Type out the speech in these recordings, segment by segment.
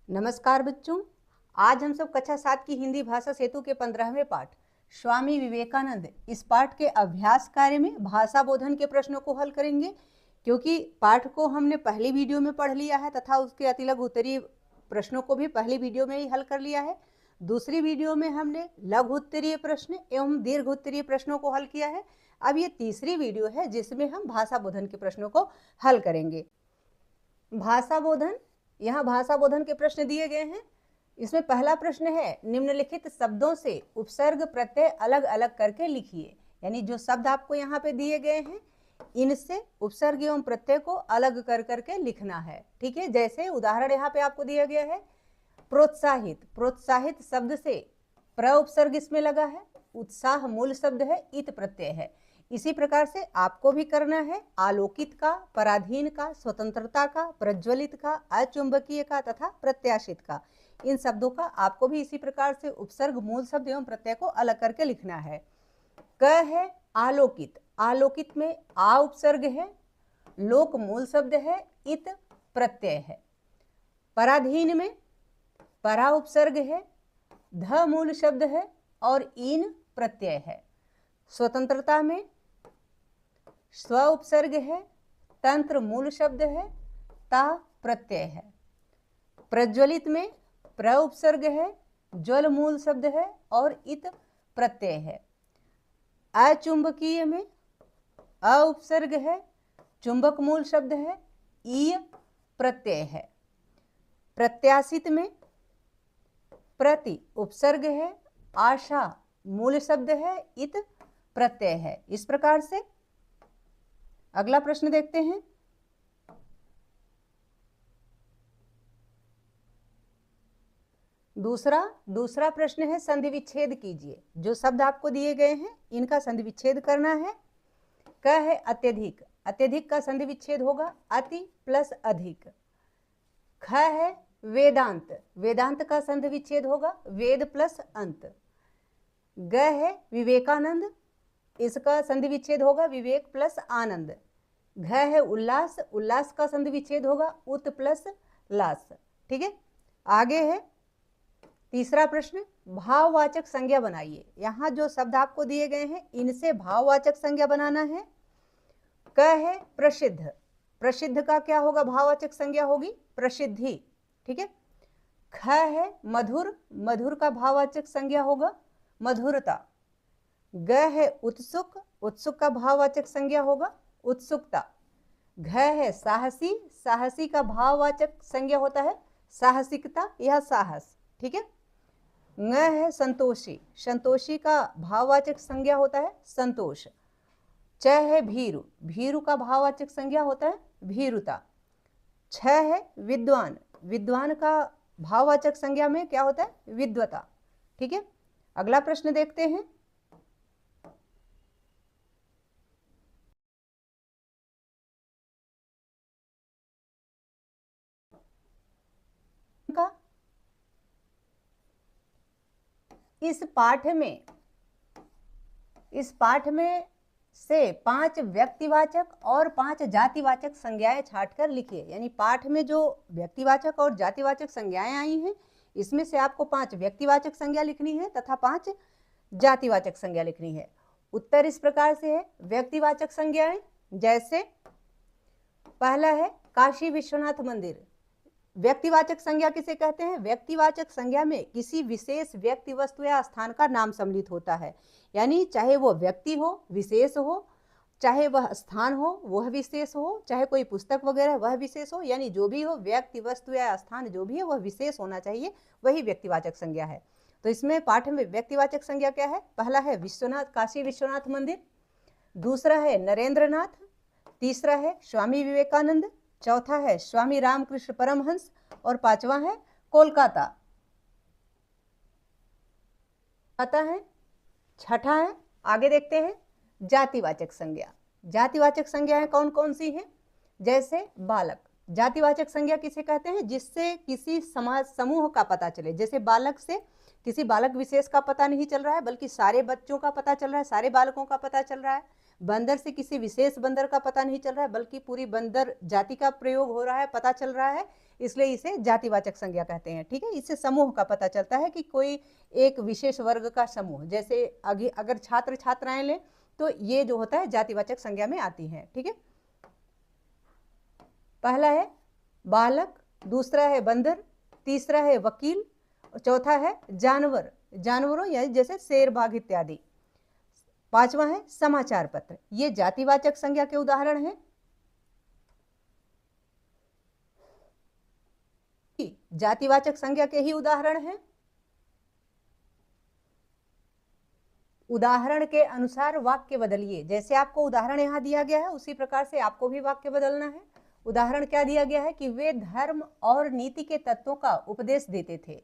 नमस्कार बच्चों, आज हम सब कक्षा 7 की हिंदी भाषा सेतु के 15वें पाठ स्वामी विवेकानंद इस पाठ के अभ्यास कार्य में भाषा बोधन के प्रश्नों को हल करेंगे। क्योंकि पाठ को हमने पहली वीडियो में पढ़ लिया है तथा उसके अतिलघु उत्तरीय प्रश्नों को भी पहली वीडियो में ही हल कर लिया है। दूसरी वीडियो में हमने लघु उत्तरीय प्रश्न एवं दीर्घ उत्तरीय प्रश्नों को हल किया है। अब ये तीसरी वीडियो है जिसमें हम भाषा बोधन के प्रश्नों को हल करेंगे। भाषा बोधन, यहाँ भाषा बोधन के प्रश्न दिए गए हैं। इसमें पहला प्रश्न है, निम्नलिखित शब्दों से उपसर्ग प्रत्यय अलग अलग करके लिखिए। यानी जो शब्द आपको यहाँ पे दिए गए हैं इनसे उपसर्ग एवं प्रत्यय को अलग कर करके लिखना है। ठीक है, जैसे उदाहरण यहाँ पे आपको दिया गया है, प्रोत्साहित। प्रोत्साहित शब्द से प्र उपसर्ग इसमें लगा है, उत्साह मूल शब्द है, इत प्रत्यय है। इसी प्रकार से आपको भी करना है आलोकित का, पराधीन का, स्वतंत्रता का, प्रज्वलित का, अचुंबकीय का तथा प्रत्याशित का। इन शब्दों का आपको भी इसी प्रकार से उपसर्ग मूल शब्द एवं प्रत्यय को अलग करके लिखना है। क है आलोकित। आलोकित में आ उपसर्ग है, लोक मूल शब्द है, इत प्रत्यय है। पराधीन में परा उपसर्ग है, ध मूल शब्द है और ईन प्रत्यय है। स्वतंत्रता में स्व उपसर्ग है, तंत्र मूल शब्द है, ता प्रत्यय है। प्रज्वलित में प्र उपसर्ग है, ज्वल मूल शब्द है और इत प्रत्यय है। अचुंबकीय में अ उपसर्ग है, चुंबक मूल शब्द है, ई प्रत्यय है। प्रत्याशित में प्रति उपसर्ग है, आशा मूल शब्द है, इत प्रत्यय है। इस प्रकार से अगला प्रश्न देखते हैं। दूसरा प्रश्न है, संधि विच्छेद कीजिए। जो शब्द आपको दिए गए हैं इनका संधि विच्छेद करना है। क है अत्यधिक। अत्यधिक का संधि विच्छेद होगा अति प्लस अधिक। ख है वेदांत। वेदांत का संधि विच्छेद होगा वेद प्लस अंत। ग है विवेकानंद। इसका संधि विच्छेद होगा विवेक प्लस आनंद। घ है उल्लास। उल्लास का संधि विच्छेद होगा उत प्लस लास। ठीक है, आगे है तीसरा प्रश्न, भाववाचक संज्ञा बनाइए। यहाँ जो शब्द आपको दिए गए हैं इनसे भाववाचक संज्ञा बनाना है। क है प्रसिद्ध। प्रसिद्ध का क्या होगा, भाववाचक संज्ञा होगी प्रसिद्धि। ठीक है। ख है मधुर। मधुर का भाववाचक संज्ञा होगा मधुरता। ग है उत्सुक। उत्सुक का भाववाचक संज्ञा होगा उत्सुकता। घ है साहसी। साहसी का भाववाचक संज्ञा होता है साहसिकता या साहस। ठीक है। ङ है संतोषी। संतोषी का भाववाचक संज्ञा होता है संतोष। च है भीरु। भीरु का भाववाचक संज्ञा होता है भीरुता। छ है विद्वान। विद्वान का भाववाचक संज्ञा में क्या होता है विद्वता। ठीक है, अगला प्रश्न देखते हैं। इस पाठ में से 5 व्यक्तिवाचक और 5 जातिवाचक संज्ञाएं छांटकर लिखिए। यानी पाठ में जो व्यक्तिवाचक और जातिवाचक संज्ञाएं आई हैं इसमें से आपको 5 व्यक्तिवाचक संज्ञा लिखनी है तथा 5 जातिवाचक संज्ञा लिखनी है। उत्तर इस प्रकार से है। व्यक्तिवाचक संज्ञाएं जैसे पहला है काशी विश्वनाथ मंदिर। व्यक्तिवाचक संज्ञा किसे कहते हैं? व्यक्तिवाचक संज्ञा में किसी विशेष व्यक्ति, वस्तु या स्थान का नाम सम्मिलित होता है। यानी चाहे वो व्यक्ति हो, विशेष हो, चाहे वह स्थान हो वह विशेष हो, चाहे कोई पुस्तक वगैरह वह विशेष हो, यानी जो भी हो व्यक्ति, वस्तु या स्थान जो भी है वह विशेष होना चाहिए, वही व्यक्तिवाचक संज्ञा है। तो इसमें पाठ में व्यक्तिवाचक संज्ञा क्या है? पहला है विश्वनाथ, काशी विश्वनाथ मंदिर। दूसरा है नरेंद्रनाथ। तीसरा है स्वामी विवेकानंद। चौथा है स्वामी रामकृष्ण परमहंस और पांचवा है कोलकाता। पता है? छठा है, आगे देखते हैं जातिवाचक संज्ञा। जातिवाचक संज्ञाएं कौन कौन सी हैं? जैसे बालक। जातिवाचक संज्ञा किसे कहते हैं? जिससे किसी समाज समूह का पता चले। जैसे बालक से किसी बालक विशेष का पता नहीं चल रहा है बल्कि सारे बच्चों का पता चल रहा है, सारे बालकों का पता चल रहा है। बंदर से किसी विशेष बंदर का पता नहीं चल रहा है, बल्कि पूरी बंदर जाति का प्रयोग हो रहा है, पता चल रहा है, इसलिए इसे जातिवाचक संज्ञा कहते हैं। ठीक है, इससे समूह का पता चलता है कि कोई एक विशेष वर्ग का समूह, जैसे अगर छात्र छात्राएं लें तो ये जो होता है जातिवाचक संज्ञा में आती है। ठीक है, पहला है बालक, दूसरा है बंदर, तीसरा है वकील, और चौथा है जानवर, जानवरों या जैसे शेर बाघ इत्यादि, पांचवा है समाचार पत्र। ये जातिवाचक संज्ञा के उदाहरण हैं। जातिवाचक संज्ञा के ही उदाहरण हैं। उदाहरण के अनुसार वाक्य बदलिए। जैसे आपको उदाहरण यहाँ दिया गया है उसी प्रकार से आपको भी वाक्य बदलना है। उदाहरण क्या दिया गया है कि वे धर्म और नीति के तत्वों का उपदेश देते थे।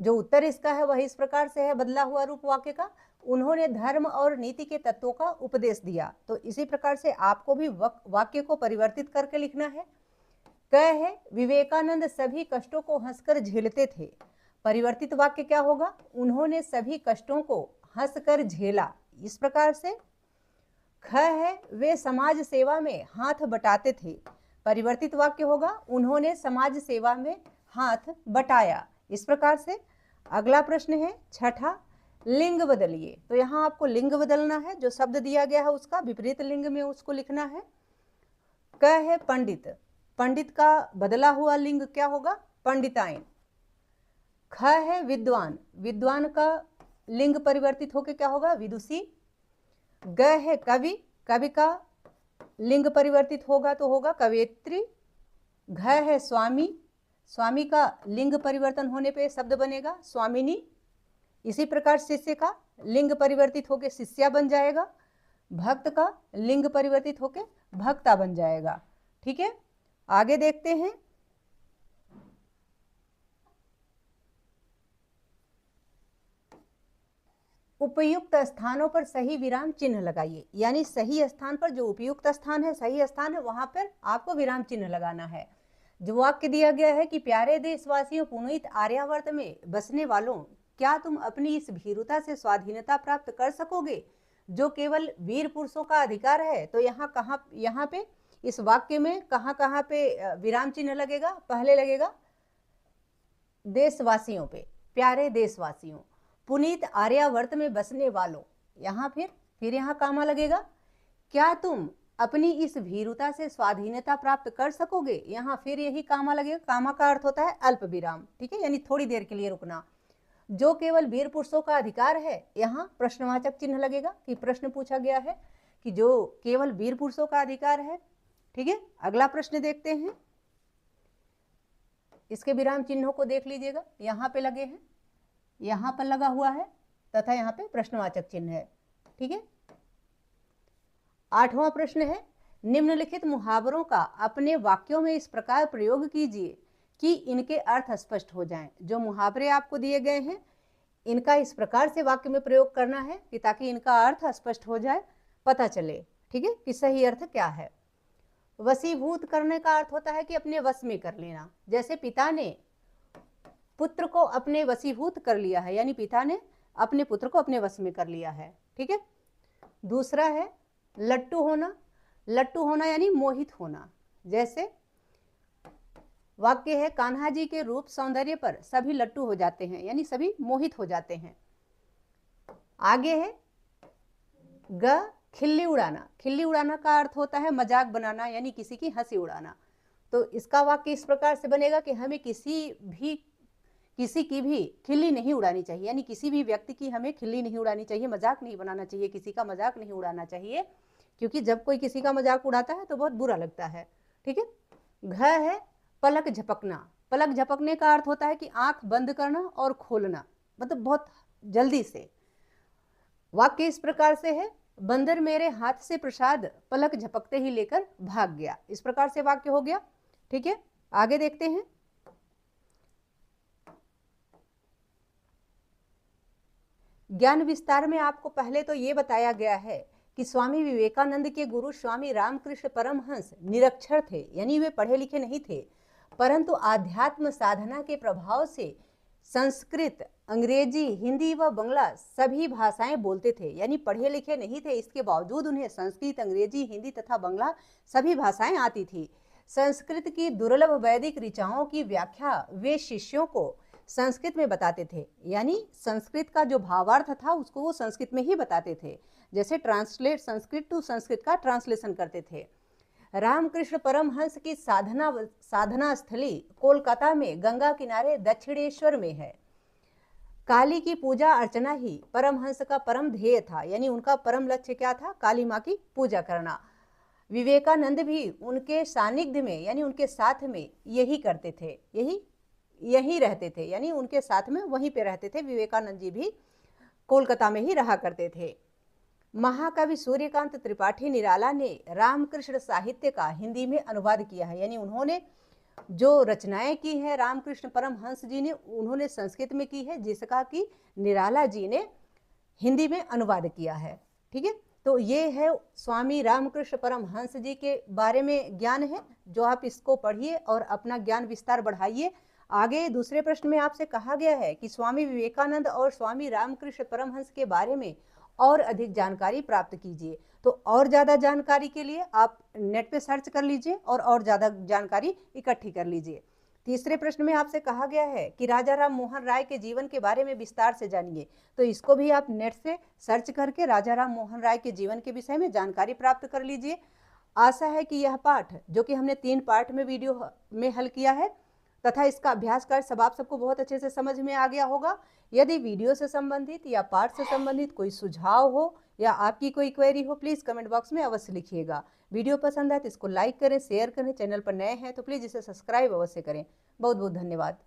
जो उत्तर इसका है वह इस प्रकार से है बदला हुआ रूप वाक्य का, उन्होंने धर्म और नीति के तत्वों का उपदेश दिया। तो इसी प्रकार से आपको भी वाक्य को परिवर्तित करके लिखना है। क है विवेकानंद सभी कष्टों को हंसकर झेलते थे। परिवर्तित वाक्य क्या होगा? उन्होंने सभी कष्टों को हंसकर झेला। इस प्रकार से ख है वे समाज सेवा में हाथ बटाते थे। परिवर्तित वाक्य होगा उन्होंने समाज सेवा में हाथ बटाया। इस प्रकार से अगला प्रश्न है छठा, लिंग बदलिए। तो यहाँ आपको लिंग बदलना है, जो शब्द दिया गया है उसका विपरीत लिंग में उसको लिखना है। क है पंडित, पंडित का बदला हुआ लिंग क्या होगा? पंडिताइन। ख है विद्वान, विद्वान का लिंग परिवर्तित होकर क्या होगा? विदुषी। ग है कवि, कवि का लिंग परिवर्तित होगा तो होगा कवयित्री। घ है स्वामी, स्वामी का लिंग परिवर्तन होने पे शब्द बनेगा स्वामिनी। इसी प्रकार शिष्य का लिंग परिवर्तित होकर शिष्या बन जाएगा। भक्त का लिंग परिवर्तित होकर भक्ता बन जाएगा। ठीक है, आगे देखते हैं। उपयुक्त स्थानों पर सही विराम चिन्ह लगाइए। यानी सही स्थान पर, जो उपयुक्त स्थान है, सही स्थान है, वहां पर आपको विराम चिन्ह लगाना है। जो वाक्य दिया गया है कि प्यारे देशवासियों, पुनीत आर्यावर्त में बसने वालों, क्या तुम अपनी इस भीरुता से स्वाधीनता प्राप्त कर सकोगे जो केवल वीर पुरुषों का अधिकार है? तो यहाँ पे इस वाक्य में कहाँ पे विराम चिन्ह लगेगा? पहले लगेगा देशवासियों पे, प्यारे देशवासियों। पुनीत आर्यावर्त में बसने वालों, यहाँ फिर यहाँ कामा लगेगा। क्या तुम अपनी इस भीरुता से स्वाधीनता प्राप्त कर सकोगे? यहाँ फिर यही कामा लगेगा। कामा का अर्थ होता है अल्प विराम। ठीक है, यानी थोड़ी देर के लिए रुकना। जो केवल वीर पुरुषों का अधिकार है, यहाँ प्रश्नवाचक चिन्ह लगेगा कि प्रश्न पूछा गया है कि जो केवल वीर पुरुषों का अधिकार है। ठीक है, अगला प्रश्न देखते हैं। इसके विराम चिन्हों को देख लीजिएगा, यहाँ पे लगे हैं, यहाँ पर लगा हुआ है तथा यहाँ पे प्रश्नवाचक चिन्ह है। ठीक है, आठवां प्रश्न है, निम्नलिखित मुहावरों का अपने वाक्यों में इस प्रकार प्रयोग कीजिए कि इनके अर्थ स्पष्ट हो जाएं। जो मुहावरे आपको दिए गए हैं इनका इस प्रकार से वाक्य में प्रयोग करना है कि ताकि इनका अर्थ स्पष्ट हो जाए, पता चले। ठीक है, कि सही अर्थ क्या है। वशीभूत करने का अर्थ होता है कि अपने वश में कर लेना। जैसे पिता ने पुत्र को अपने वशीभूत कर लिया है, यानी पिता ने अपने पुत्र को अपने वश में कर लिया है। ठीक है, दूसरा है लट्टू होना। लट्टू होना यानी मोहित होना। जैसे वाक्य है, कान्हा जी के रूप सौंदर्य पर सभी लट्टू हो जाते हैं, यानी सभी मोहित हो जाते हैं। आगे है ग, खिल्ली उड़ाना। खिल्ली उड़ाना का अर्थ होता है मजाक बनाना, यानी किसी की हंसी उड़ाना। तो इसका वाक्य इस प्रकार से बनेगा कि हमें किसी की भी खिल्ली नहीं उड़ानी चाहिए, यानी किसी भी व्यक्ति की हमें खिल्ली नहीं उड़ानी चाहिए, मजाक नहीं बनाना चाहिए, किसी का मजाक नहीं उड़ाना चाहिए, क्योंकि जब कोई किसी का मजाक उड़ाता है तो बहुत बुरा लगता है। ठीक है, घ है पलक झपकना। पलक झपकने का अर्थ होता है कि आंख बंद करना और खोलना, मतलब बहुत जल्दी से। वाक्य इस प्रकार से है, बंदर मेरे हाथ से प्रसाद पलक झपकते ही लेकर भाग गया। इस प्रकार से वाक्य हो गया। ठीक है, आगे देखते हैं। ज्ञान विस्तार में आपको पहले तो ये बताया गया है कि स्वामी विवेकानंद के गुरु स्वामी रामकृष्ण परमहंस निरक्षर थे, यानी वे पढ़े लिखे नहीं थे, परंतु आध्यात्म साधना के प्रभाव से संस्कृत, अंग्रेजी, हिंदी व बांग्ला सभी भाषाएं बोलते थे, यानी पढ़े लिखे नहीं थे, इसके बावजूद उन्हें संस्कृत, अंग्रेजी, हिंदी तथा बांग्ला सभी भाषाएं आती थी। संस्कृत की दुर्लभ वैदिक ऋचाओं की व्याख्या वे शिष्यों को संस्कृत में बताते थे, यानी संस्कृत का जो भावार्थ था उसको वो संस्कृत में ही बताते थे, जैसे ट्रांसलेट संस्कृत टू संस्कृत का ट्रांसलेशन करते थे। रामकृष्ण परमहंस की साधना स्थली कोलकाता में गंगा किनारे दक्षिणेश्वर में है। काली की पूजा अर्चना ही परमहंस का परम ध्येय था, यानी उनका परम लक्ष्य क्या था? काली माँ की पूजा करना। विवेकानंद भी उनके सानिध्य में, यानी उनके साथ में यही करते थे, यही रहते थे, यानी उनके साथ में वहीं पे रहते थे। विवेकानंद जी भी कोलकाता में ही रहा करते थे। महाकवि सूर्यकांत त्रिपाठी निराला ने रामकृष्ण साहित्य का हिंदी में अनुवाद किया है, यानी उन्होंने जो रचनाएं की हैं रामकृष्ण परमहंस जी ने, उन्होंने संस्कृत में की है, जिसका कि निराला जी ने हिंदी में अनुवाद किया है। ठीक है, तो ये है स्वामी रामकृष्ण परमहंस जी के बारे में ज्ञान है, जो आप इसको पढ़िए और अपना ज्ञान विस्तार बढ़ाइए। आगे दूसरे प्रश्न में आपसे कहा गया है कि स्वामी विवेकानंद और स्वामी रामकृष्ण परमहंस के बारे में और अधिक जानकारी प्राप्त कीजिए। तो और ज़्यादा जानकारी के लिए आप नेट पे सर्च कर लीजिए और ज़्यादा जानकारी इकट्ठी कर लीजिए। तीसरे प्रश्न में आपसे कहा गया है कि राजा राम मोहन राय के जीवन के बारे में विस्तार से जानिए, तो इसको भी आप नेट से सर्च करके राजा राम मोहन राय के जीवन के विषय में जानकारी प्राप्त कर लीजिए। आशा है कि यह पाठ, जो कि हमने 3 पार्ट में वीडियो में हल किया है, तथा इसका अभ्यास कर आप सबको बहुत अच्छे से समझ में आ गया होगा। यदि वीडियो से संबंधित या पाठ से संबंधित कोई सुझाव हो या आपकी कोई क्वेरी हो, प्लीज़ कमेंट बॉक्स में अवश्य लिखिएगा। वीडियो पसंद आए तो इसको लाइक करें, शेयर करें, चैनल पर नए हैं तो प्लीज़ इसे सब्सक्राइब अवश्य करें। बहुत बहुत धन्यवाद।